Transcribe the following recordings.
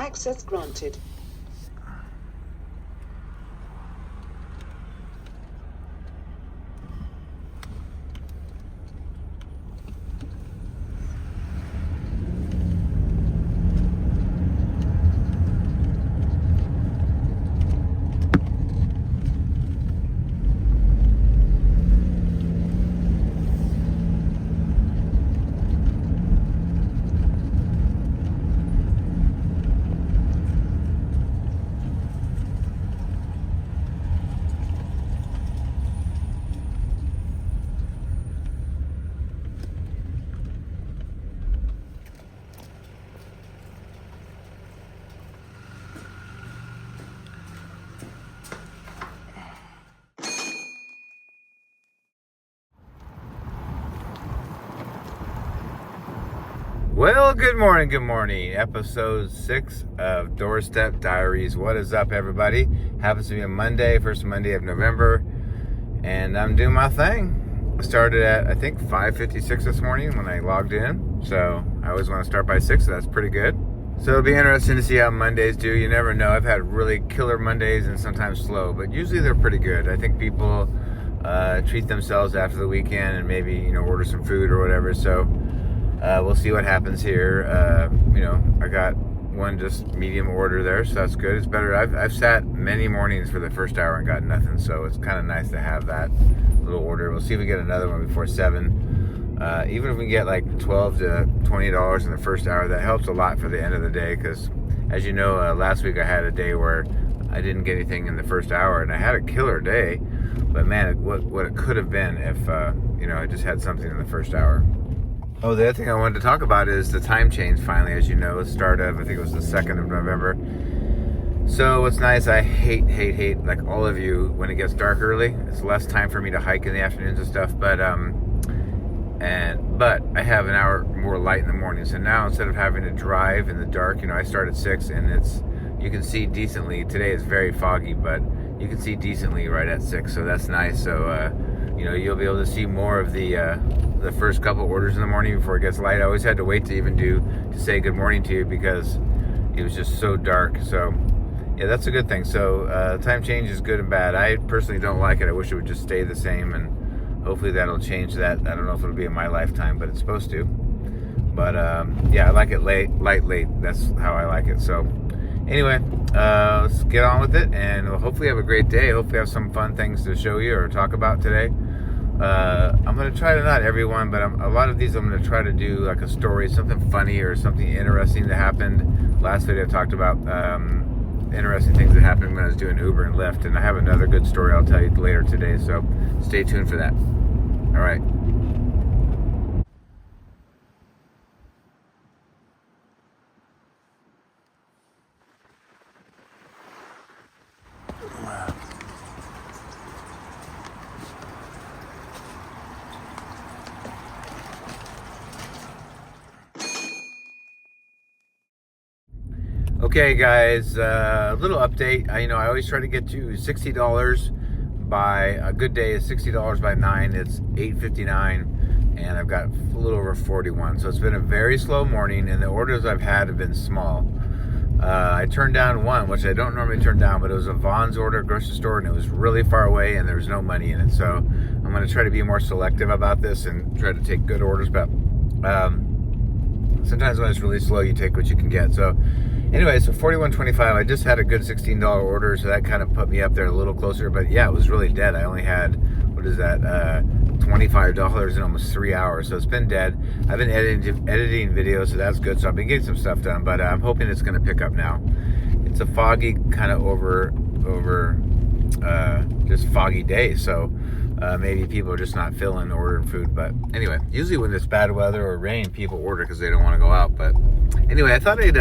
Access granted. Well, good morning. Episode 6 of Doorstep Diaries. What is up, everybody? Happens to be a Monday, first Monday of November, and I'm doing my thing. I started at, I think, 5:56 this morning when I logged in, so I always want to start by 6, so that's pretty good. So it'll be interesting to see how Mondays do. You never know. I've had really killer Mondays and sometimes slow, but usually they're pretty good. I think people treat themselves after the weekend and maybe, order some food or whatever, so we'll see what happens here. I got one just medium order there, so that's good. It's better. I've sat many mornings for the first hour and got nothing, so it's kind of nice to have that little order. We'll see if we get another one before 7. Even if we get like $12 to $20 in the first hour, that helps a lot for the end of the day, because as you know, last week I had a day where I didn't get anything in the first hour, and I had a killer day, but man, what it could have been if I just had something in the first hour. Oh, the other thing I wanted to talk about is the time change finally, as you know, the start of, I think it was the 2nd of November. So what's nice, I hate, like all of you, when it gets dark early. It's less time for me to hike in the afternoons and stuff, but I have an hour more light in the morning. So now instead of having to drive in the dark, I start at 6 and you can see decently. Today is very foggy, but you can see decently right at 6, so that's nice. So, you'll be able to see more of the first couple orders in the morning before it gets light. I always had to wait to say good morning to you because it was just so dark. So yeah, that's a good thing. So time change is good and bad. I personally don't like it. I wish it would just stay the same, and hopefully that'll change that. I don't know if it'll be in my lifetime, but it's supposed to. But I like it late. That's how I like it. So anyway, let's get on with it, and we'll hopefully have a great day. Hopefully have some fun things to show you or talk about today. I'm going to try to, not everyone, but a lot of these I'm going to try to do like a story, something funny or something interesting that happened. Last video I talked about interesting things that happened when I was doing Uber and Lyft, and I have another good story I'll tell you later today, so stay tuned for that. All right. Okay, guys, a little update. I always try to get to $60 by a good day is $60 by 9. It's 8:59, and I've got a little over 41. So it's been a very slow morning, and the orders I've had have been small. I turned down one, which I don't normally turn down, but it was a Vaughn's order, grocery store, and it was really far away, and there was no money in it. So I'm going to try to be more selective about this and try to take good orders. But sometimes when it's really slow, you take what you can get. So anyway, so $41.25. I just had a good $16 order, so that kind of put me up there a little closer. But yeah, it was really dead. I only had, $25 in almost 3 hours. So it's been dead. I've been editing videos, so that's good. So I've been getting some stuff done, but I'm hoping it's going to pick up now. It's a foggy, kind of just foggy day. So maybe people are just not feeling ordering food. But anyway, usually when there's bad weather or rain, people order because they don't want to go out. But anyway, I thought I'd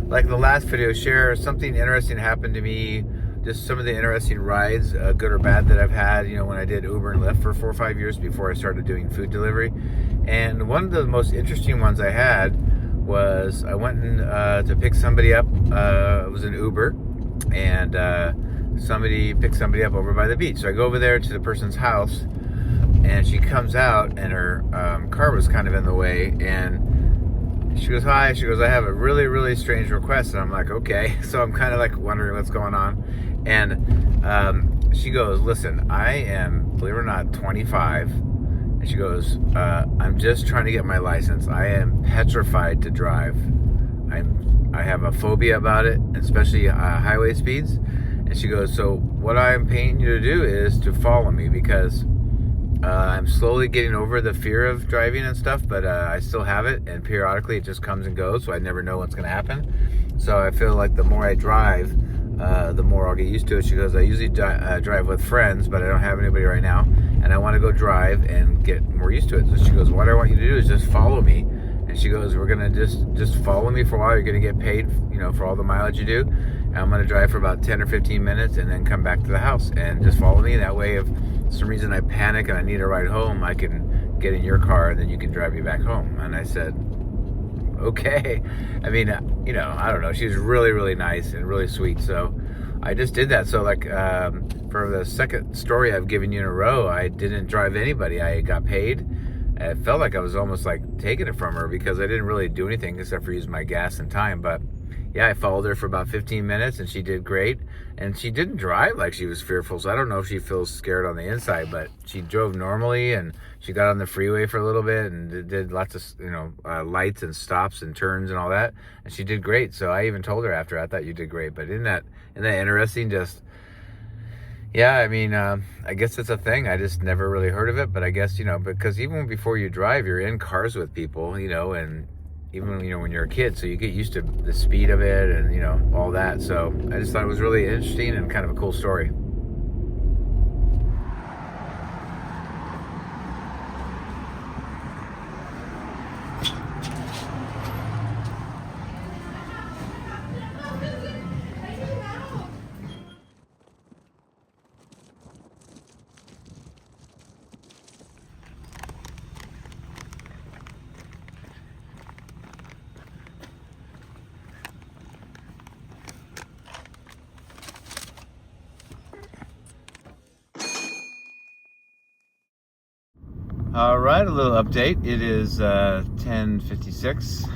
like the last video, share something interesting happened to me, just some of the interesting rides, good or bad, that I've had, when I did Uber and Lyft for 4 or 5 years before I started doing food delivery. And one of the most interesting ones I had was I went to pick somebody up. It was an Uber, and somebody picked somebody up over by the beach. So I go over there to the person's house, and she comes out, and her car was kind of in the way, and she goes, "Hi." She goes, "I have a really, really strange request." And I'm like, "Okay." So I'm kind of like wondering what's going on. And she goes, "Listen, I am, believe it or not, 25. And she goes, I'm just trying to get my license. I am petrified to drive. I have a phobia about it, especially highway speeds." And she goes, "So what I'm paying you to do is to follow me, because I'm slowly getting over the fear of driving and stuff, but I still have it, and periodically it just comes and goes, so I never know what's going to happen. So I feel like the more I drive, the more I'll get used to it." She goes, "I usually drive with friends, but I don't have anybody right now, and I want to go drive and get more used to it." So she goes, "What I want you to do is just follow me." And she goes, "We're going to just follow me for a while. You're going to get paid, for all the mileage you do. And I'm going to drive for about 10 or 15 minutes and then come back to the house, and just follow me. That way, if for some reason I panic and I need a ride home, I can get in your car and then you can drive me back home." And I said, "Okay." I mean, I don't know. She was really, really nice and really sweet. So I just did that. So like, for the second story I've given you in a row, I didn't drive anybody. I got paid. It felt like I was almost like taking it from her, because I didn't really do anything except for use my gas and time. But yeah, I followed her for about 15 minutes, and she did great. And she didn't drive like she was fearful, so I don't know if she feels scared on the inside, but she drove normally, and she got on the freeway for a little bit and did lots of, lights and stops and turns and all that. And she did great. So I even told her after, "I thought you did great." But isn't that interesting? Just, yeah, I mean, I guess it's a thing. I just never really heard of it, but I guess, because even before you drive, you're in cars with people, and even, when you're a kid, so you get used to the speed of it and, all that. So I just thought it was really interesting and kind of a cool story. All right, a little update. It is 10:56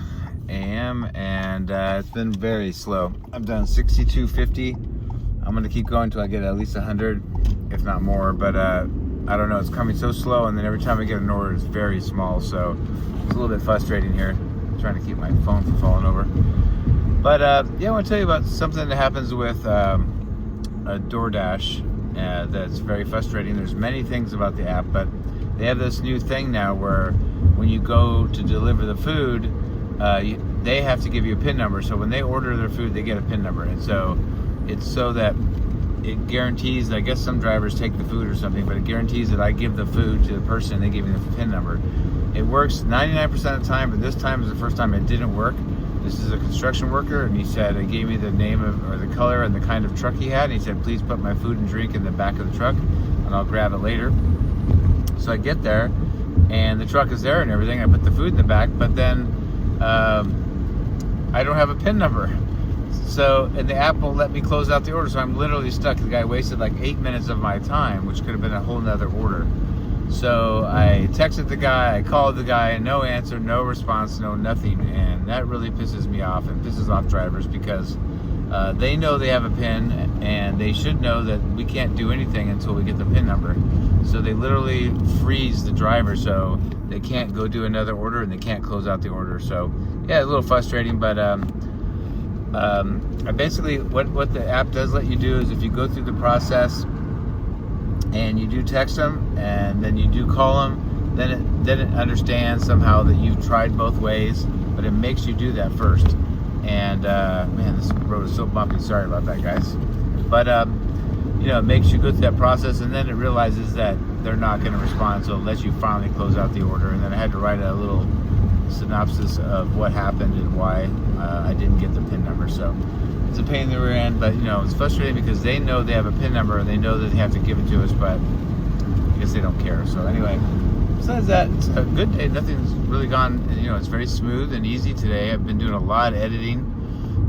a.m. and it's been very slow. I've done 6250. I'm gonna keep going until I get at least 100, if not more. But I don't know. It's coming so slow, and then every time I get an order, it's very small. So it's a little bit frustrating here. I'm trying to keep my phone from falling over. But yeah, I want to tell you about something that happens with a DoorDash that's very frustrating. There's many things about the app, but they have this new thing now where when you go to deliver the food, they have to give you a PIN number. So when they order their food, they get a PIN number. And so it's so that it guarantees, I guess some drivers take the food or something, but it guarantees that I give the food to the person and they give me the PIN number. It works 99% of the time, but this time is the first time it didn't work. This is a construction worker, and he said, he gave me the name of, or the color and the kind of truck he had. And he said, "Please put my food and drink in the back of the truck and I'll grab it later." So I get there, and the truck is there and everything. I put the food in the back, but then I don't have a PIN number. So, and the app won't let me close out the order. So I'm literally stuck. The guy wasted like 8 minutes of my time, which could have been a whole nother order. So I texted the guy, I called the guy, no answer, no response, no nothing. And that really pisses me off and pisses off drivers, because they know they have a PIN, and they should know that we can't do anything until we get the PIN number. So they literally freeze the driver, so they can't go do another order, and they can't close out the order. So yeah, a little frustrating, but basically what the app does let you do is, if you go through the process and you do text them and then you do call them, then it understands somehow that you've tried both ways, but it makes you do that first. And man, this road is so bumpy. Sorry about that, guys. But it makes you go through that process, and then it realizes that they're not going to respond, so it lets you finally close out the order. And then I had to write a little synopsis of what happened and why I didn't get the PIN number. So it's a pain in the rear end, but it's frustrating because they know they have a PIN number and they know that they have to give it to us, but I guess they don't care. So anyway, besides that, it's a good day. Nothing's really gone, it's very smooth and easy today. I've been doing a lot of editing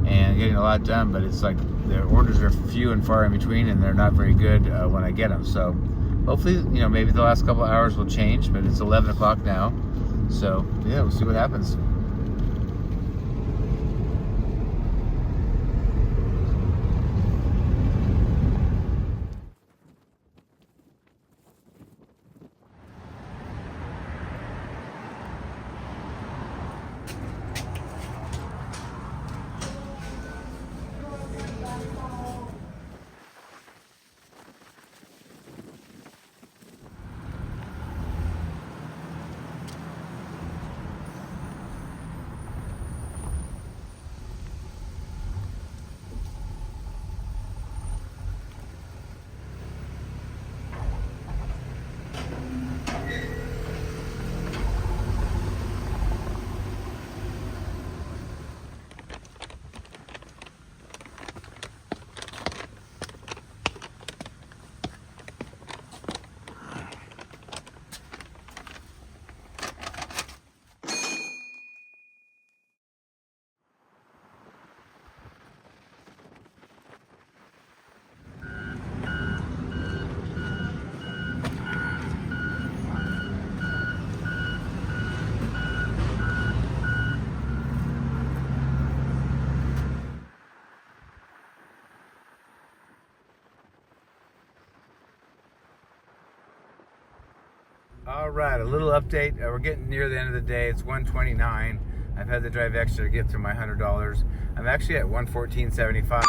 and getting a lot done, but it's like the orders are few and far in between, and they're not very good when I get them. So hopefully, maybe the last couple of hours will change, but it's 11 o'clock now. So yeah, we'll see what happens. All right, a little update. We're getting near the end of the day. It's 1:29. I've had to drive extra to get through my $100. I'm actually at 114.75.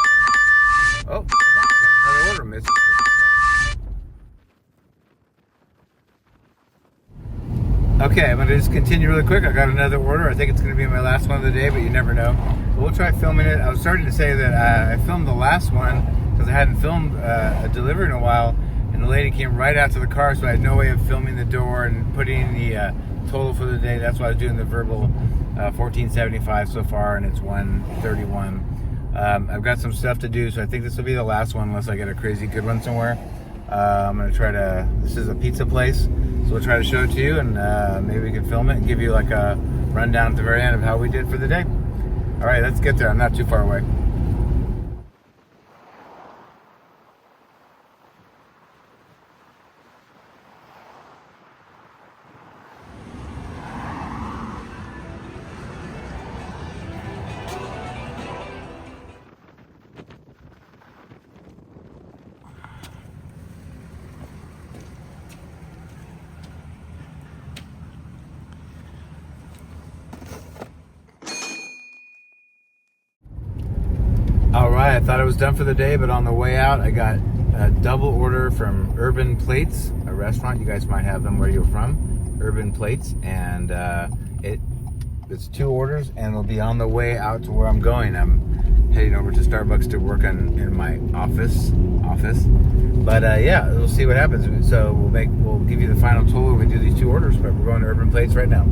Oh, another order, miss. Okay, I'm going to just continue really quick. I got another order. I think it's going to be my last one of the day, but you never know. But we'll try filming it. I was starting to say that I filmed the last one because I hadn't filmed a delivery in a while. And the lady came right out to the car, so I had no way of filming the door and putting the total for the day. That's why I was doing the verbal 14.75 so far, and it's 1:31. I've got some stuff to do, so I think this will be the last one unless I get a crazy good one somewhere. I'm going to try to, this is a pizza place, so we'll try to show it to you, and maybe we can film it and give you like a rundown at the very end of how we did for the day. All right, let's get there. I'm not too far away. All right, I thought I was done for the day, but on the way out, I got a double order from Urban Plates, a restaurant. You guys might have them where you're from, Urban Plates, and it's 2 orders, and it'll be on the way out to where I'm going. I'm heading over to Starbucks to work in my office. But yeah, we'll see what happens. So we'll give you the final total when we do these 2 orders. But we're going to Urban Plates right now.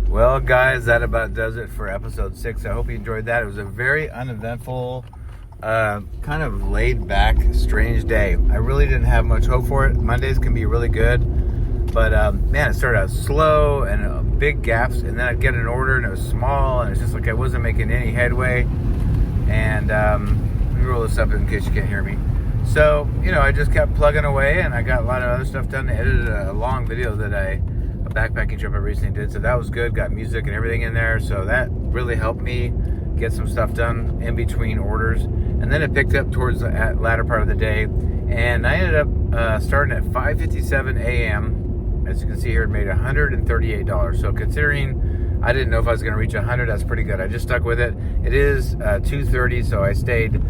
Well, guys, that about does it for episode 6. I hope you enjoyed that. It was a very uneventful, kind of laid-back, strange day. I really didn't have much hope for it. Mondays can be really good, but man, it started out slow and big gaps, and then I'd get an order and it was small, and it's just like I wasn't making any headway. And let me roll this up in case you can't hear me. So, I just kept plugging away, and I got a lot of other stuff done. I edited a long video that I backpacking trip I recently did. So that was good. Got music and everything in there. So that really helped me get some stuff done in between orders. And then it picked up towards the latter part of the day. And I ended up starting at 5:57 a.m. As you can see here, it made $138. So considering I didn't know if I was going to reach 100, that's pretty good. I just stuck with it. It is 2:30, so I stayed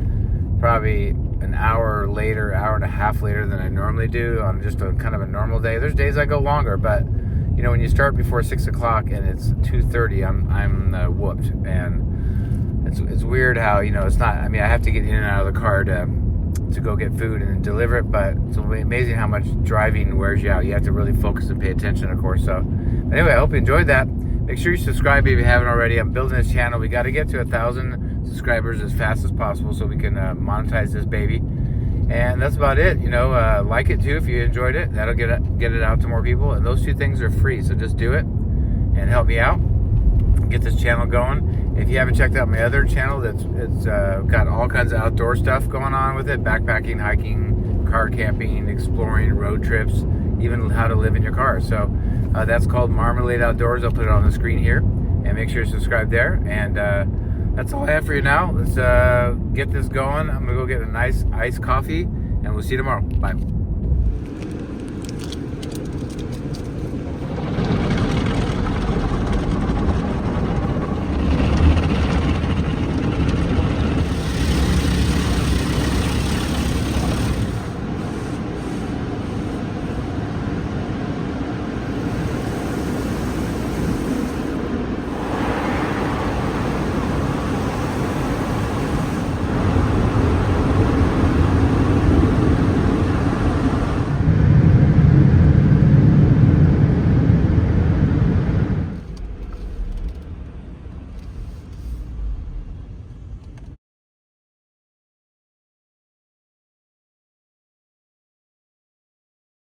probably an hour later, hour and a half later than I normally do on just a kind of a normal day. There's days I go longer, but you know, when you start before 6 o'clock and it's 2:30, I'm whooped. And it's weird how, you know, it's not, I mean, I have to get in and out of the car to go get food and deliver it, but it's amazing how much driving wears you out. You have to really focus and pay attention, of course. So anyway, I hope you enjoyed that. Make sure you subscribe if you haven't already. I'm building this channel. We got to get to 1,000 subscribers as fast as possible so we can monetize this baby. And that's about it. You know, like it too if you enjoyed it. That'll get it out to more people. And those two things are free, so just do it and help me out. Get this channel going. If you haven't checked out my other channel, it's got all kinds of outdoor stuff going on with it: backpacking, hiking, car camping, exploring, road trips, even how to live in your car. So that's called Marmalade Outdoors. I'll put it on the screen here, and make sure you subscribe there. And that's all I have for you now. Let's get this going. I'm gonna go get a nice iced coffee, and we'll see you tomorrow. Bye.